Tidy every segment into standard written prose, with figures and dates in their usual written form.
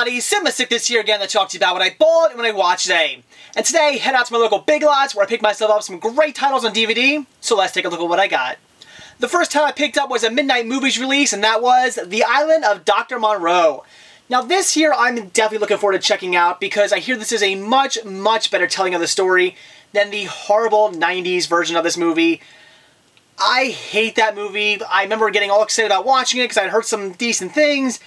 everybody, Sick this year again to talk to you about what I bought and what I watched today. And today, head out to my local Big Lots where I picked myself up some great titles on DVD, so let's take a look at what I got. The first title I picked up was a Midnight Movies release, and that was The Island of Dr. Monroe. Now this here I'm definitely looking forward to checking out because I hear this is a much better telling of the story than the horrible 90s version of this movie. I hate that movie. I remember getting all excited about watching it because I'd heard some decent things,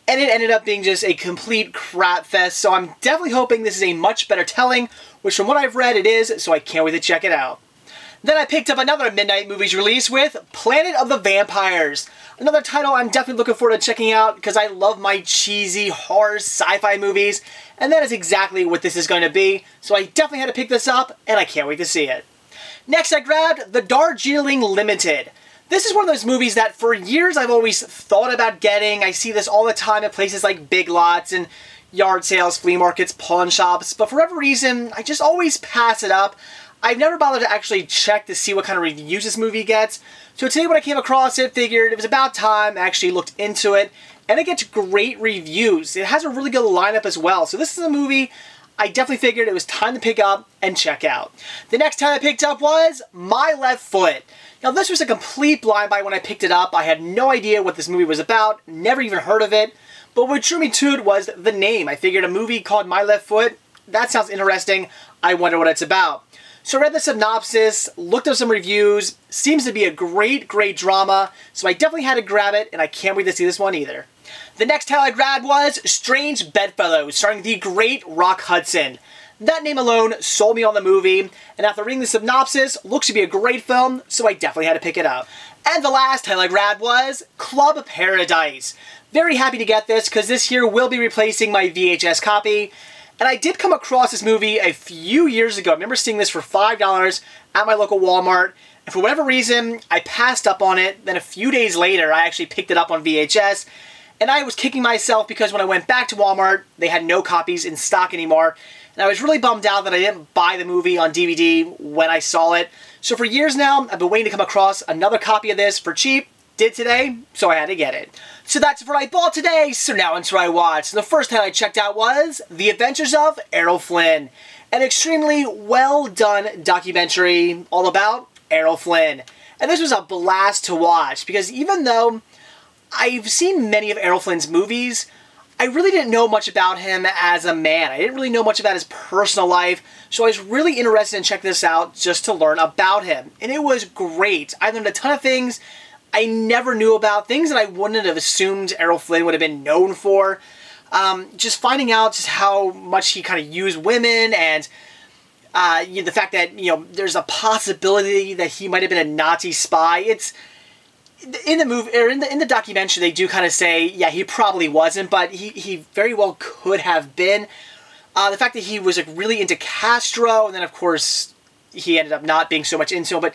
and it ended up being just a complete crap fest, so I'm definitely hoping this is a much better telling, which from what I've read it is, so I can't wait to check it out. Then I picked up another Midnight Movies release with Planet of the Vampires. Another title I'm definitely looking forward to checking out because I love my cheesy horror sci-fi movies, and that is exactly what this is going to be, so I definitely had to pick this up, and I can't wait to see it. Next I grabbed The Darjeeling Limited. This is one of those movies that for years I've always thought about getting. I see this all the time at places like Big Lots and yard sales, flea markets, pawn shops, but for whatever reason, I just always pass it up. I've never bothered to actually check to see what kind of reviews this movie gets. So today when I came across it, figured it was about time, I actually looked into it, and it gets great reviews. It has a really good lineup as well. So this is a movie I definitely figured it was time to pick up and check out. The next time I picked up was My Left Foot. Now this was a complete blind buy when I picked it up. I had no idea what this movie was about, never even heard of it, but what drew me to it was the name. I figured a movie called My Left Foot, that sounds interesting, I wonder what it's about. So I read the synopsis, looked up some reviews, seems to be a great drama, so I definitely had to grab it, and I can't wait to see this one either. The next title I grabbed was Strange Bedfellows, starring the great Rock Hudson. That name alone sold me on the movie, and after reading the synopsis, looks to be a great film, so I definitely had to pick it up. And the last title I grabbed was Club Paradise. Very happy to get this, because this here will be replacing my VHS copy. And I did come across this movie a few years ago. I remember seeing this for $5 at my local Walmart. And for whatever reason, I passed up on it. Then a few days later, I actually picked it up on VHS. And I was kicking myself because when I went back to Walmart, they had no copies in stock anymore. And I was really bummed out that I didn't buy the movie on DVD when I saw it. So for years now, I've been waiting to come across another copy of this for cheap. Did today, so I had to get it. So that's what I bought today, so now into what I watched. The first title I checked out was The Adventures of Errol Flynn, an extremely well done documentary all about Errol Flynn. And this was a blast to watch because even though I've seen many of Errol Flynn's movies, I really didn't know much about him as a man. I didn't really know much about his personal life, so I was really interested in checking this out just to learn about him. And it was great. I learned a ton of things I never knew about, things that I wouldn't have assumed Errol Flynn would have been known for. Just finding out just how much he kind of used women, and the fact that there's a possibility that he might have been a Nazi spy. It's in the movie or in the documentary they do kind of say, yeah, he probably wasn't, but he very well could have been. The fact that he was like really into Castro, and then of course he ended up not being so much into him, but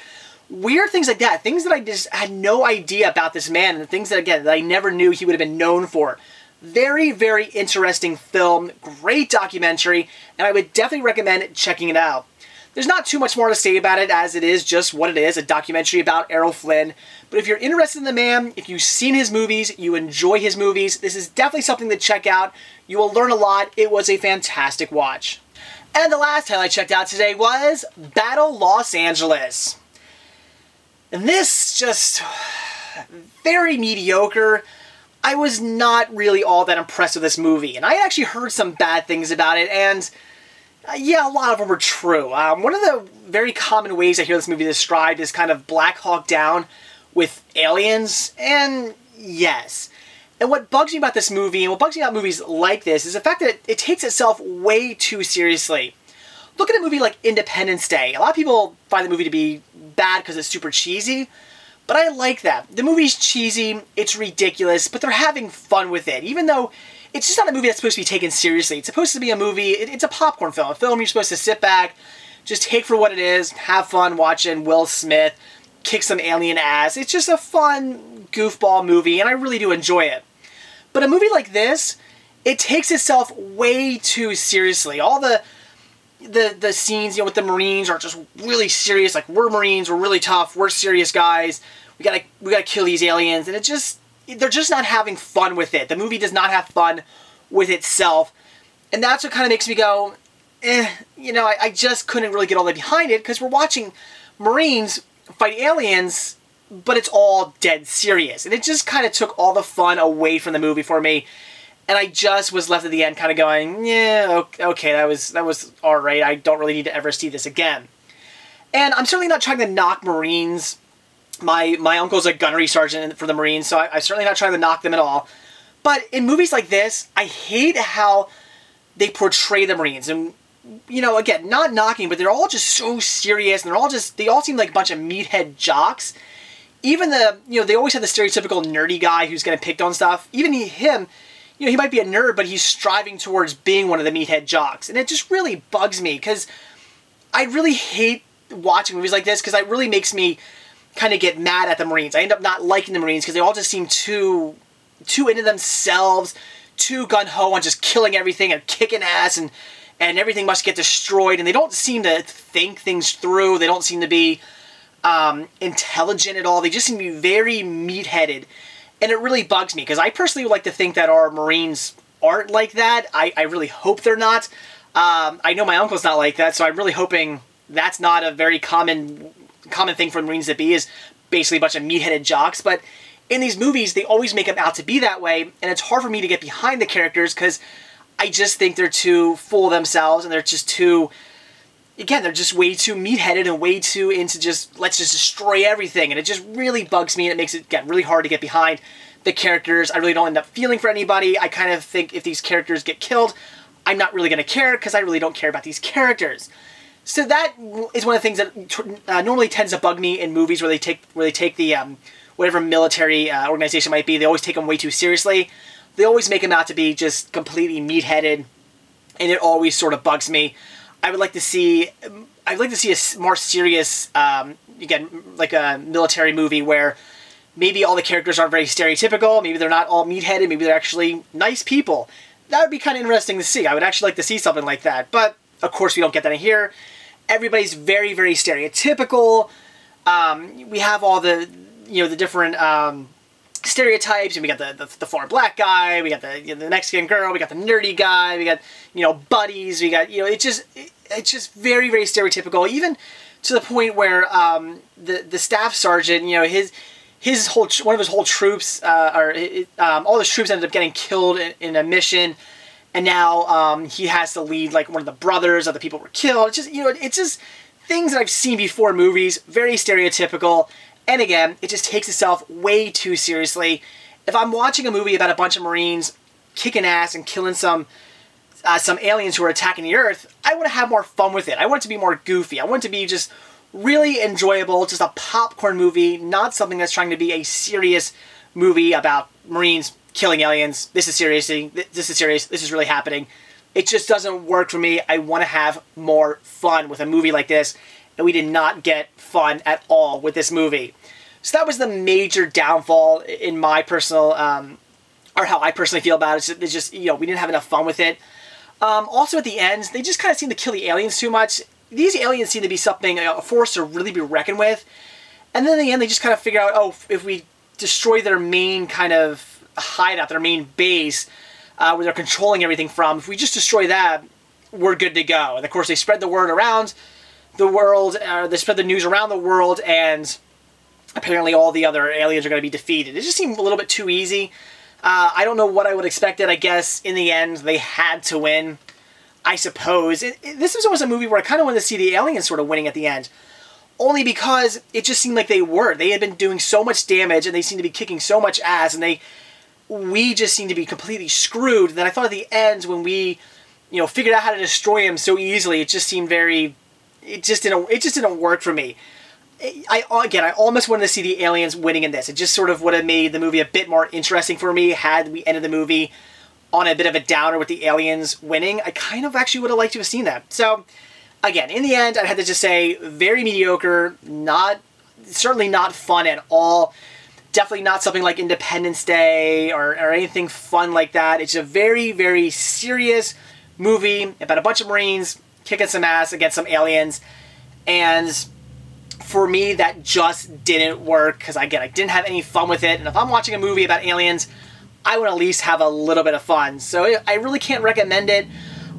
weird things like that, things that I just had no idea about this man, and things that, again, that I never knew he would have been known for. Very interesting film, great documentary, and I would definitely recommend checking it out. There's not too much more to say about it, as it is just what it is, a documentary about Errol Flynn. But if you're interested in the man, if you've seen his movies, you enjoy his movies, this is definitely something to check out. You will learn a lot. It was a fantastic watch. And the last title I checked out today was Battle Los Angeles. And this, just very mediocre. I was not really all that impressed with this movie. And I actually heard some bad things about it, and yeah, a lot of them were true. One of the very common ways I hear this movie described is kind of Black Hawk Down with aliens, and yes. And what bugs me about this movie, and what bugs me about movies like this, is the fact that it takes itself way too seriously. Look at a movie like Independence Day. A lot of people find the movie to be bad because it's super cheesy, but I like that. The movie's cheesy, it's ridiculous, but they're having fun with it, even though it's just not a movie that's supposed to be taken seriously. It's supposed to be a movie, it's a popcorn film, a film you're supposed to sit back, just take for what it is, have fun watching Will Smith kick some alien ass. It's just a fun, goofball movie, and I really do enjoy it. But a movie like this, it takes itself way too seriously. All the scenes, with the Marines are just really serious. Like, we're Marines, we're really tough, we're serious guys. We gotta kill these aliens, and they're just not having fun with it. The movie does not have fun with itself. And that's what kind of makes me go, you know, I just couldn't really get all the way behind it, because we're watching Marines fight aliens, but it's all dead serious. And it just kind of took all the fun away from the movie for me. And I just was left at the end kind of going, yeah, okay, that was all right. I don't really need to ever see this again. And I'm certainly not trying to knock Marines. My uncle's a gunnery sergeant for the Marines, so I'm certainly not trying to knock them at all. But in movies like this, I hate how they portray the Marines. And, you know, again, not knocking, but they're all just so serious, and they all seem like a bunch of meathead jocks. Even you know, they always have the stereotypical nerdy guy who's getting picked on stuff. Even him, you know, he might be a nerd, but he's striving towards being one of the meathead jocks. And it just really bugs me, because I really hate watching movies like this, because it really makes me kind of get mad at the Marines. I end up not liking the Marines because they all just seem too into themselves, too gung-ho on just killing everything and kicking ass, and everything must get destroyed. And they don't seem to think things through. They don't seem to be intelligent at all. They just seem to be very meat-headed. And it really bugs me, because I personally would like to think that our Marines aren't like that. I really hope they're not. I know my uncle's not like that, so I'm really hoping that's not a very common thing for Marines to be, is basically a bunch of meat-headed jocks. But in these movies, they always make them out to be that way, and it's hard for me to get behind the characters, because I just think they're too full of themselves, and they're just too... Again, they're just way too meat-headed and way too into just, let's just destroy everything. And it just really bugs me, and it makes it get really hard to get behind the characters. I really don't end up feeling for anybody. I kind of think if these characters get killed, I'm not really going to care, because I really don't care about these characters. So that is one of the things that normally tends to bug me in movies where they take the whatever military organization might be. They always take them way too seriously. They always make them out to be just completely meat-headed, and it always sort of bugs me. I'd like to see a more serious, again, like a military movie where maybe all the characters aren't very stereotypical. Maybe they're not all meat-headed. Maybe they're actually nice people. That would be kind of interesting to see. I would actually like to see something like that. But, of course, we don't get that in here. Everybody's very, very stereotypical. We have all the, you know, the different stereotypes, and we got the foreign black guy, we got the Mexican girl, we got the nerdy guy, we got, you know, buddies, we got, you know, it's just very, very stereotypical, even to the point where the staff sergeant, you know, one of his whole troops, all his troops ended up getting killed in a mission, and now he has to lead like one of the brothers of the people who were killed. It's just, you know, it's just things that I've seen before in movies, very stereotypical. And again, it just takes itself way too seriously. If I'm watching a movie about a bunch of Marines kicking ass and killing some aliens who are attacking the Earth, I want to have more fun with it. I want it to be more goofy. I want it to be just really enjoyable, just a popcorn movie, not something that's trying to be a serious movie about Marines killing aliens. This is serious. This is really happening. It just doesn't work for me. I want to have more fun with a movie like this. And we did not get fun at all with this movie. So that was the major downfall in my personal, or how I personally feel about it. It's just, you know, we didn't have enough fun with it. Also at the end, they just kind of seem to kill the aliens too much. These aliens seem to be something, a force to really be reckoned with. And then in the end, they just kind of figure out, oh, if we destroy their main kind of hideout, their main base, where they're controlling everything from, if we just destroy that, we're good to go. And of course, they spread the word around the world, they spread the news around the world, and apparently all the other aliens are going to be defeated. It just seemed a little bit too easy. I don't know what I would expect. I guess in the end they had to win, I suppose. This was almost a movie where I kind of wanted to see the aliens sort of winning at the end, only because it just seemed like they were. They had been doing so much damage, and they seemed to be kicking so much ass, and we just seemed to be completely screwed. That I thought at the end, when we, you know, figured out how to destroy them so easily, it just seemed very... It just didn't work for me. I almost wanted to see the aliens winning in this. It just sort of would have made the movie a bit more interesting for me had we ended the movie on a bit of a downer with the aliens winning. I kind of actually would have liked to have seen that. So, again, in the end, I'd have to just say very mediocre, certainly not fun at all. Definitely not something like Independence Day or anything fun like that. It's a very, very serious movie about a bunch of Marines kicking some ass against some aliens, and for me that just didn't work, because again, I didn't have any fun with it. And if I'm watching a movie about aliens, I would at least have a little bit of fun. So I really can't recommend it.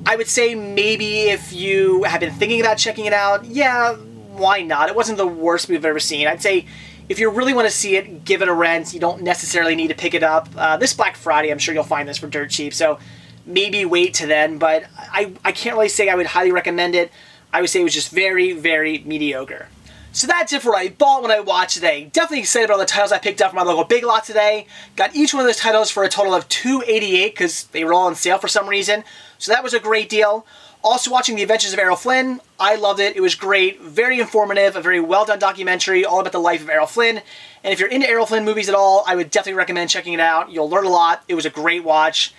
I would say maybe if you have been thinking about checking it out, yeah, why not? It wasn't the worst movie I've ever seen. I'd say if you really want to see it, give it a rent. You don't necessarily need to pick it up. This Black Friday, I'm sure you'll find this for dirt cheap, so maybe wait to then, but I can't really say I would highly recommend it. I would say it was just very, very mediocre. So that's it for what I bought when I watched today. Definitely excited about all the titles I picked up from my local Big Lot today. Got each one of those titles for a total of $2.88 because they were all on sale for some reason. So that was a great deal. Also watching The Adventures of Errol Flynn. I loved it. It was great. Very informative. A very well done documentary all about the life of Errol Flynn. And if you're into Errol Flynn movies at all, I would definitely recommend checking it out. You'll learn a lot. It was a great watch.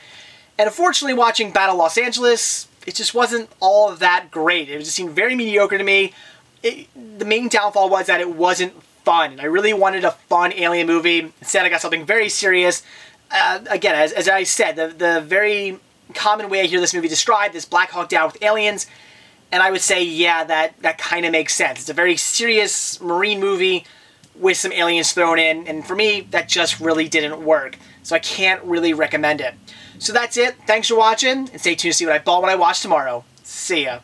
And unfortunately, watching Battle Los Angeles, it just wasn't all that great. It just seemed very mediocre to me. The main downfall was that it wasn't fun. And I really wanted a fun alien movie. Instead, I got something very serious. Again, as I said, the very common way I hear this movie described is Black Hawk Down with aliens. And I would say, yeah, that kind of makes sense. It's a very serious marine movie with some aliens thrown in. And for me, that just really didn't work. So I can't really recommend it. So that's it. Thanks for watching. And stay tuned to see what I bought when I watch tomorrow. See ya.